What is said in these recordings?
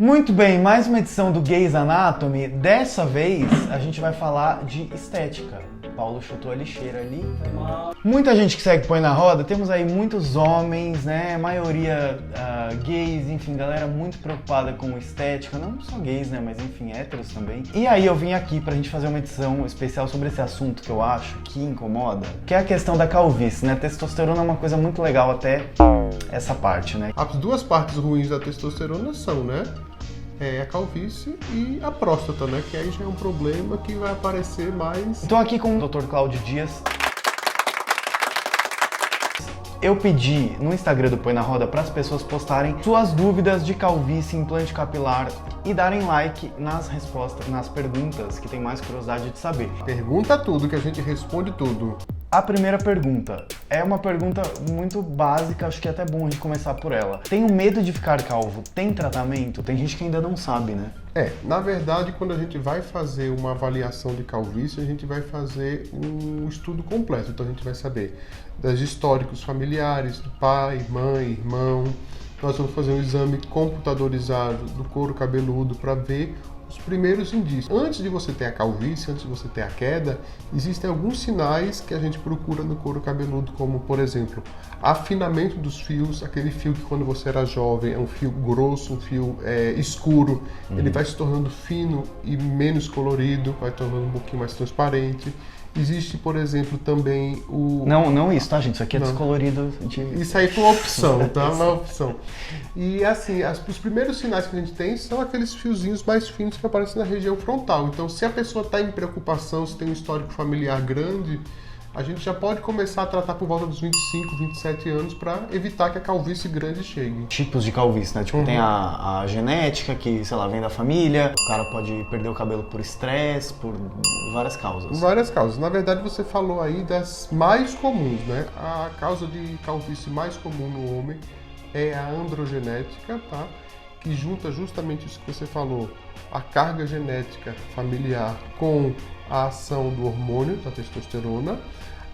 Muito bem, mais uma edição do Gays Anatomy. Dessa vez a gente vai falar de estética. Paulo chutou a lixeira ali. Muita gente que segue Põe na Roda, temos aí muitos homens, né? Maioria gays, enfim, galera muito preocupada com estética. Não só gays, né? Mas enfim, héteros também. E aí eu vim aqui pra gente fazer uma edição especial sobre esse assunto que eu acho que incomoda, que é a questão da calvície, né? Testosterona é uma coisa muito legal até essa parte, né? As duas partes ruins da testosterona são, né? A calvície e a próstata, né? Que aí já é um problema que vai aparecer mais... Estou aqui com o Dr. Cláudio Dias. Eu pedi no Instagram do Põe na Roda para as pessoas postarem suas dúvidas de calvície, implante capilar e darem like nas respostas, nas perguntas que tem mais curiosidade de saber. Pergunta tudo, que a gente responde tudo. A primeira pergunta é uma pergunta muito básica, acho que é até bom a gente começar por ela. Tenho medo de ficar calvo, tem tratamento? Tem gente que ainda não sabe, né? Na verdade, quando a gente vai fazer uma avaliação de calvície, a gente vai fazer um estudo completo. Então a gente vai saber dos históricos familiares, do pai, mãe, irmão. Nós vamos fazer um exame computadorizado do couro cabeludo para ver os primeiros indícios. Antes de você ter a calvície, antes de você ter a queda, existem alguns sinais que a gente procura no couro cabeludo, como, por exemplo, afinamento dos fios, aquele fio que quando você era jovem é um fio grosso, um fio escuro, ele vai se tornando fino e menos colorido, vai tornando um pouquinho mais transparente. Existe, por exemplo, também o... Não isso, tá, gente? Isso aqui é descolorido. Isso aí foi uma opção, tá? Uma opção. E assim, os primeiros sinais que a gente tem são aqueles fiozinhos mais finos que aparecem na região frontal. Então, se a pessoa está em preocupação, se tem um histórico familiar grande, a gente já pode começar a tratar por volta dos 25, 27 anos para evitar que a calvície grande chegue. Tipos de calvície, né? Tipo, tem a genética, que, sei lá, vem da família. O cara pode perder o cabelo por estresse, por várias causas. Várias causas. Na verdade, você falou aí das mais comuns, né? A causa de calvície mais comum no homem é a androgenética, tá? Que junta justamente isso que você falou, a carga genética familiar com a ação do hormônio, da testosterona.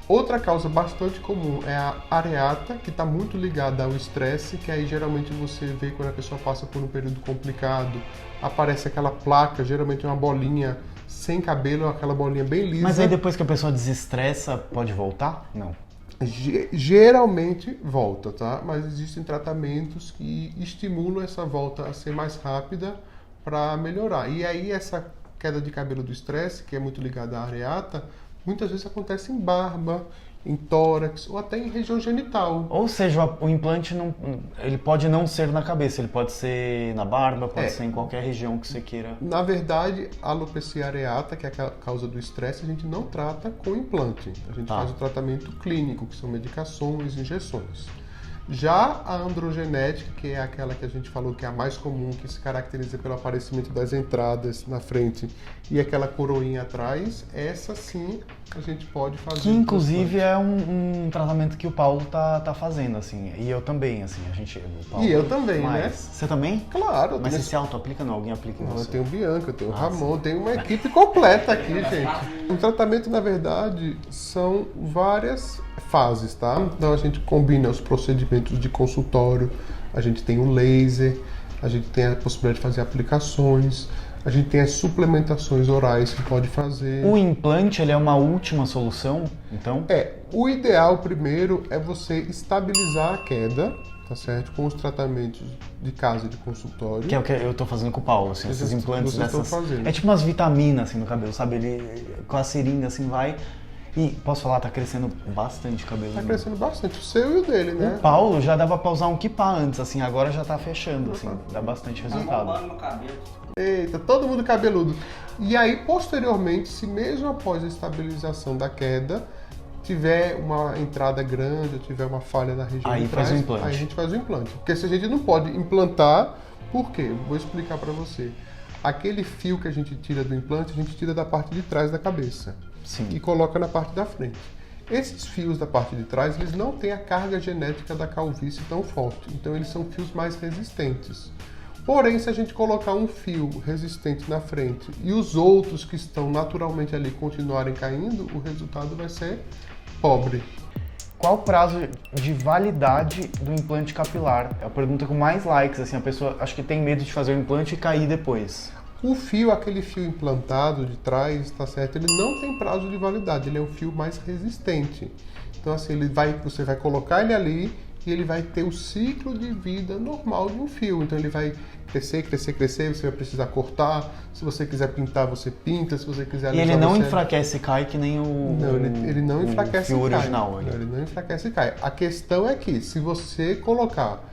Outra causa bastante comum é a areata, que está muito ligada ao estresse, que aí geralmente você vê quando a pessoa passa por um período complicado, aparece aquela placa, geralmente uma bolinha sem cabelo, aquela bolinha bem lisa. Mas aí depois que a pessoa desestressa, pode voltar? Não. Geralmente volta, tá? Mas existem tratamentos que estimulam essa volta a ser mais rápida para melhorar. E aí essa queda de cabelo do estresse, que é muito ligada à areata, muitas vezes acontece em barba, em tórax ou até em região genital. Ou seja, o implante ele pode não ser na cabeça, ele pode ser na barba, pode ser em qualquer região que você queira. Na verdade, a alopecia areata, que é a causa do estresse, a gente não trata com implante. A gente faz o tratamento clínico, que são medicações, injeções. Já a androgenética, que é aquela que a gente falou que é a mais comum, que se caracteriza pelo aparecimento das entradas na frente e aquela coroinha atrás, essa sim a gente pode fazer. Que inclusive é um tratamento que o Paulo tá fazendo, assim, e eu também, assim, E eu também, né? Você também? Claro. Mas você se auto-aplica não? Alguém aplica em você? Eu tenho o Bianca, eu tenho o Ramon, eu tenho uma equipe completa aqui, gente. O tratamento, na verdade, são várias fases, tá? Então a gente combina os procedimentos de consultório, a gente tem o laser, a gente tem a possibilidade de fazer aplicações, a gente tem as suplementações orais que pode fazer. O implante, ele é uma última solução, então? O ideal primeiro é você estabilizar a queda, tá certo? Com os tratamentos de casa e de consultório. Que é o que eu tô fazendo com o Paulo, assim, esses implantes dessas... fazendo. É tipo umas vitaminas, assim, no cabelo, sabe? Ele, com a seringa, assim, vai... E, posso falar, tá crescendo bastante cabelo. Tá crescendo bastante, o seu e o dele, né? O Paulo já dava pra usar um kipá antes, assim, agora já tá fechando, assim, dá bastante resultado. Tá no cabelo. Eita, todo mundo cabeludo. E aí, posteriormente, se mesmo após a estabilização da queda, tiver uma entrada grande ou tiver uma falha na região aí de trás, faz o implante. aí a gente faz o implante. Porque se a gente não pode implantar, por quê? Vou explicar pra você. Aquele fio que a gente tira do implante, a gente tira da parte de trás da cabeça. Sim. E coloca na parte da frente. Esses fios da parte de trás, eles não têm a carga genética da calvície tão forte. Então, eles são fios mais resistentes. Porém, se a gente colocar um fio resistente na frente e os outros que estão naturalmente ali continuarem caindo, o resultado vai ser pobre. qual o prazo de validade do implante capilar? É a pergunta com mais likes, assim, a pessoa acho que tem medo de fazer o implante e cair depois. O fio, aquele fio implantado de trás, tá certo? Ele não tem prazo de validade, ele é um fio mais resistente. Então assim, você vai colocar ele ali e ele vai ter o ciclo de vida normal de um fio. Então ele vai crescer, crescer, crescer, você vai precisar cortar. Se você quiser pintar, você pinta. Se você quiser alisar, E ele não você... enfraquece e cai que nem ele não enfraquece o fio e cai. original. Ele não enfraquece e cai. A questão é que se você colocar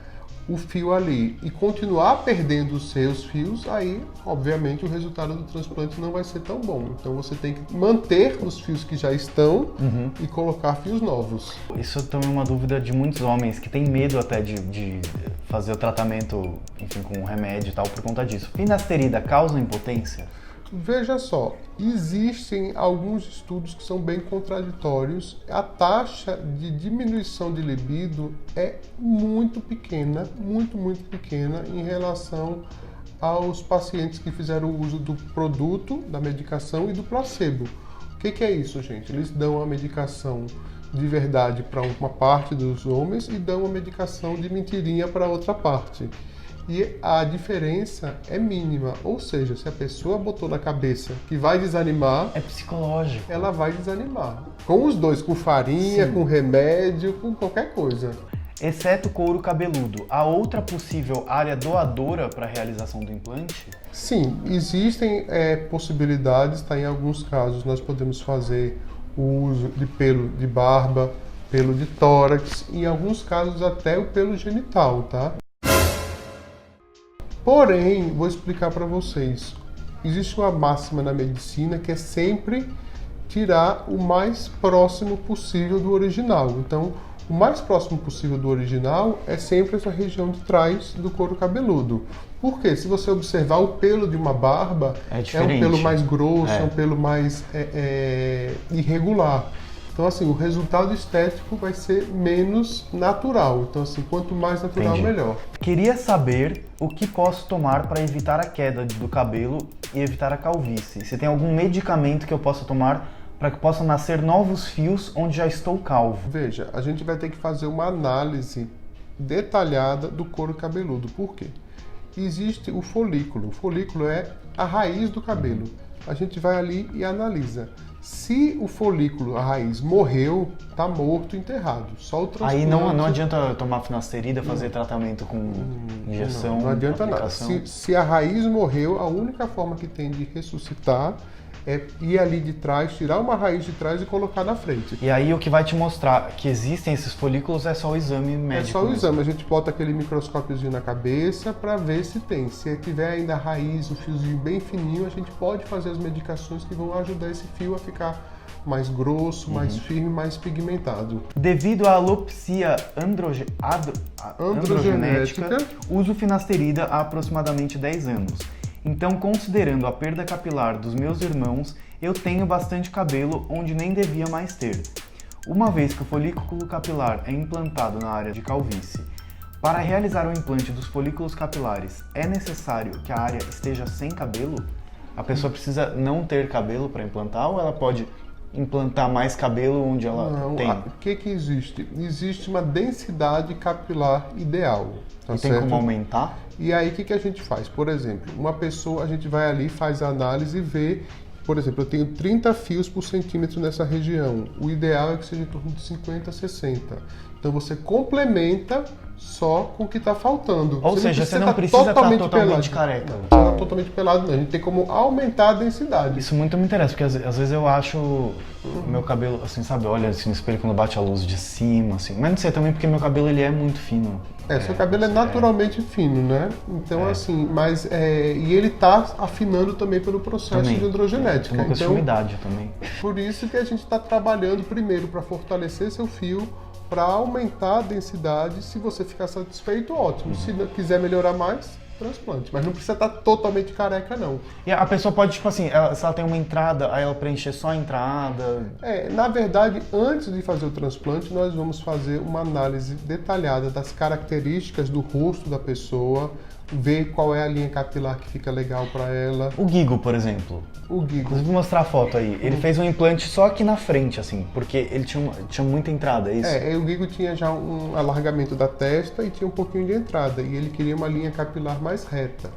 o fio ali e continuar perdendo os seus fios, aí, obviamente, o resultado do transplante não vai ser tão bom. Então você tem que manter os fios que já estão e colocar fios novos. Isso também é uma dúvida de muitos homens que têm medo até de fazer o tratamento, enfim, com remédio e tal por conta disso. Finasterida causa impotência? Veja só, existem alguns estudos que são bem contraditórios. A taxa de diminuição de libido é muito pequena, muito pequena em relação aos pacientes que fizeram o uso do produto, da medicação e do placebo. O que é isso, gente? Eles dão a medicação de verdade para uma parte dos homens e dão a medicação de mentirinha para outra parte. E a diferença é mínima, ou seja, se a pessoa botou na cabeça que vai desanimar, é psicológico. Ela vai desanimar. Com os dois, com farinha, com remédio, com qualquer coisa. Exceto couro cabeludo, há outra possível área doadora para a realização do implante? Sim, existem possibilidades, tá? Em alguns casos nós podemos fazer o uso de pelo de barba, pelo de tórax, em alguns casos até o pelo genital, tá? Porém, vou explicar para vocês. Existe uma máxima na medicina que é sempre tirar o mais próximo possível do original. Então, o mais próximo possível do original é sempre essa região de trás do couro cabeludo. Por quê? Se você observar o pelo de uma barba, é um pelo mais grosso, é um pelo mais irregular. Então, assim, o resultado estético vai ser menos natural. Então, assim, quanto mais natural, melhor. Queria saber o que posso tomar para evitar a queda do cabelo e evitar a calvície. Se tem algum medicamento que eu possa tomar para que possam nascer novos fios onde já estou calvo. Veja, a gente vai ter que fazer uma análise detalhada do couro cabeludo. Por quê? Existe o folículo. O folículo é a raiz do cabelo. A gente vai ali e analisa. Se o folículo, a raiz, morreu, tá morto, enterrado. Só o transplante... Aí não adianta tomar finasterida, fazer tratamento com injeção, não adianta aplicação. Nada. Se a raiz morreu, a única forma que tem de ressuscitar é ir ali de trás, tirar uma raiz de trás e colocar na frente. E aí o que vai te mostrar que existem esses folículos é só o exame médico. É só o exame, a gente bota aquele microscópiozinho na cabeça para ver se tem. Se tiver ainda a raiz, o fiozinho bem fininho, a gente pode fazer as medicações que vão ajudar esse fio a ficar mais grosso, mais firme, mais pigmentado. Devido à alopecia androgenética, uso finasterida há aproximadamente 10 anos. Então, considerando a perda capilar dos meus irmãos, eu tenho bastante cabelo onde nem devia mais ter. Uma vez que o folículo capilar é implantado na área de calvície, para realizar o implante dos folículos capilares, é necessário que a área esteja sem cabelo? A pessoa precisa não ter cabelo para implantar ou ela pode implantar mais cabelo onde ela tem? O que existe? Existe uma densidade capilar ideal. Tá e certo? Tem como aumentar? E aí, o que a gente faz? Por exemplo, uma pessoa, a gente vai ali, faz a análise e vê, por exemplo, eu tenho 30 fios por centímetro nessa região. O ideal é que seja em torno de 50 a 60. Então, você complementa só com o que está faltando. Ou seja, você não precisa estar totalmente careca. Não precisa estar totalmente pelado, não. A gente tem como aumentar a densidade. Isso muito me interessa, porque às vezes eu acho o meu cabelo, assim, sabe, olha assim no espelho quando bate a luz de cima, assim. Mas não sei também porque meu cabelo ele é muito fino. Seu cabelo é naturalmente fino, né? Então, assim, mas... e ele tá afinando também pelo processo de androgenética. Tem uma questão de umidade também. Por isso que a gente está trabalhando primeiro para fortalecer seu fio, para aumentar a densidade. Se você ficar satisfeito, ótimo. Se quiser melhorar mais, transplante. Mas não precisa estar totalmente careca, não. E a pessoa pode, tipo assim, se ela tem uma entrada, aí ela preencher só a entrada? Na verdade, antes de fazer o transplante, nós vamos fazer uma análise detalhada das características do rosto da pessoa, ver qual é a linha capilar que fica legal para ela. O Guigo, por exemplo. O Guigo. Inclusive, vou mostrar a foto aí. Ele fez um implante só aqui na frente, assim, porque ele tinha muita entrada, é isso? O Guigo tinha já um alargamento da testa e tinha um pouquinho de entrada. E ele queria uma linha capilar mais reta.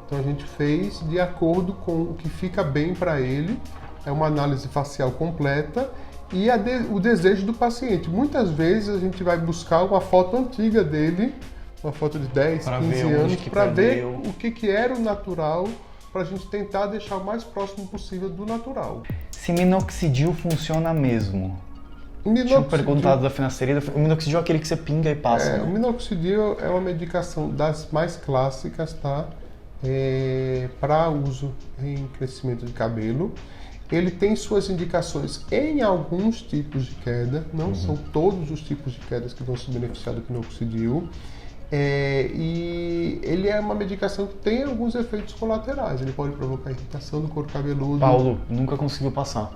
Então a gente fez de acordo com o que fica bem para ele. É uma análise facial completa e o desejo do paciente. Muitas vezes a gente vai buscar uma foto antiga dele, uma foto de 10, 15 anos, para ver o que era o natural, para a gente tentar deixar o mais próximo possível do natural. Se minoxidil funciona mesmo? Tinha perguntado da finasterida. O minoxidil é aquele que você pinga e passa, né? O minoxidil é uma medicação das mais clássicas, tá? Para uso em crescimento de cabelo. Ele tem suas indicações em alguns tipos de queda, não são todos os tipos de quedas que vão se beneficiar do minoxidil. E ele é uma medicação que tem alguns efeitos colaterais. Ele pode provocar irritação do couro cabeludo. Paulo nunca conseguiu passar,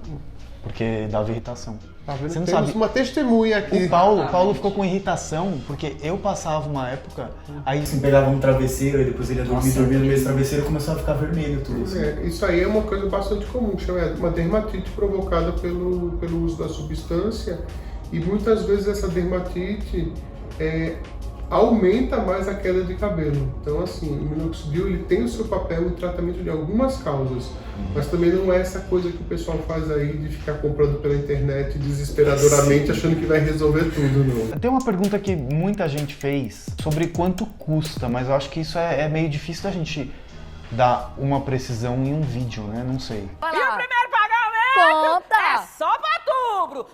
porque dava irritação. Tá vendo? Você não Temos sabe. uma testemunha aqui. O Paulo ficou com irritação, porque eu passava uma época, aí Assim, pegava um travesseiro e depois ele ia dormir no mesmo travesseiro e começou a ficar vermelho tudo. Assim. Isso aí é uma coisa bastante comum, que chama uma dermatite provocada pelo uso da substância. E muitas vezes essa dermatite aumenta mais a queda de cabelo. Então, assim, o minoxidil ele tem o seu papel no tratamento de algumas causas, mas também não é essa coisa que o pessoal faz aí de ficar comprando pela internet desesperadoramente achando que vai resolver tudo, não. Tem uma pergunta que muita gente fez sobre quanto custa, mas eu acho que isso é meio difícil da gente dar uma precisão em um vídeo, né? Não sei. E o primeiro pagamento é só pra outubro.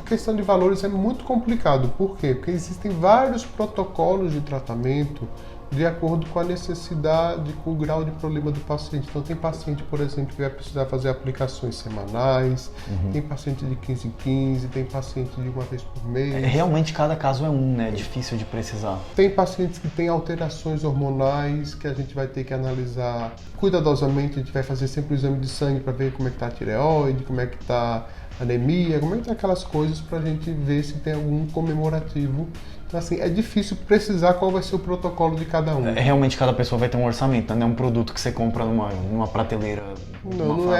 Questão de valores é muito complicado. Por quê? Porque existem vários protocolos de tratamento de acordo com a necessidade, com o grau de problema do paciente. Então tem paciente, por exemplo, que vai precisar fazer aplicações semanais, tem paciente de 15 em 15, tem paciente de uma vez por mês. Realmente cada caso é um, né? É difícil de precisar. Tem pacientes que têm alterações hormonais que a gente vai ter que analisar cuidadosamente. A gente vai fazer sempre o exame de sangue para ver como é que está a tireoide, como é que está a anemia, como é que tá aquelas coisas para a gente ver se tem algum comemorativo. Então, assim, é difícil precisar qual vai ser o protocolo de cada um. Realmente cada pessoa vai ter um orçamento, né? Não é um produto que você compra numa prateleira. Não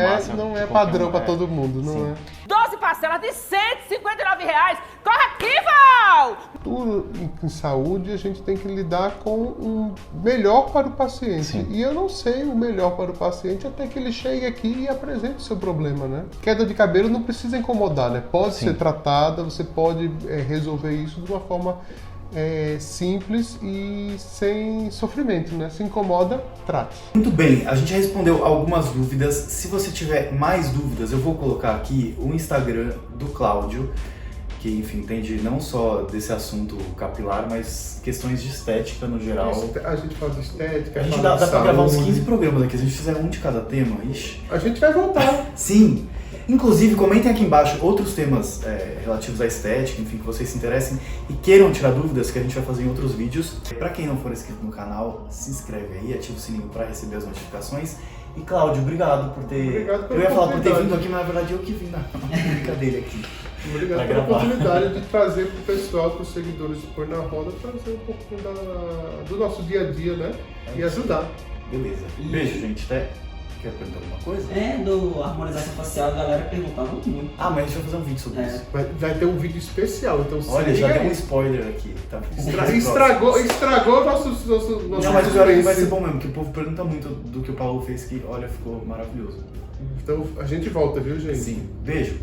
é padrão para todo mundo, não é. 12 parcelas de R$ 159. Corre aqui, Val! Tudo em saúde a gente tem que lidar com o melhor para o paciente. Sim. E eu não sei o melhor para o paciente até que ele chegue aqui e apresente o seu problema, né? Queda de cabelo não precisa incomodar, né? Pode ser tratada, você pode resolver isso de uma forma simples e sem sofrimento, né? Se incomoda, trate. Muito bem, a gente respondeu algumas dúvidas. Se você tiver mais dúvidas, eu vou colocar aqui o Instagram do Cláudio, que, enfim, entende não só desse assunto capilar, mas questões de estética no geral. A gente fala de estética, A gente dá pra gravar uns 15 programas aqui, se a gente fizer um de cada tema, ixi. A gente vai voltar. Sim! Inclusive, comentem aqui embaixo outros temas relativos à estética, enfim, que vocês se interessem e queiram tirar dúvidas que a gente vai fazer em outros vídeos. Pra quem não for inscrito no canal, se inscreve aí, ativa o sininho pra receber as notificações. E Cláudio, obrigado por ter... Obrigado pela Eu ia falar por ter oportunidade. vindo aqui, mas na verdade eu que vim na brincadeira aqui. Obrigado pela oportunidade de trazer para o pessoal, para os seguidores do Põe na Roda, trazer um pouquinho do nosso dia a dia, né? E ajudar. Beleza. Beijo, gente. Até... Quer perguntar alguma coisa? Do harmonização facial, a galera perguntava muito. Ah, mas a gente vai fazer um vídeo sobre isso. Vai ter um vídeo especial, então se Olha, liga já deu um aí. spoiler aqui. Tá? Estragou nosso Não, mas o pior é que vai ser bom mesmo, porque o povo pergunta muito do que o Paulo fez, que, olha, ficou maravilhoso. Então a gente volta, viu, gente? Sim. Beijo.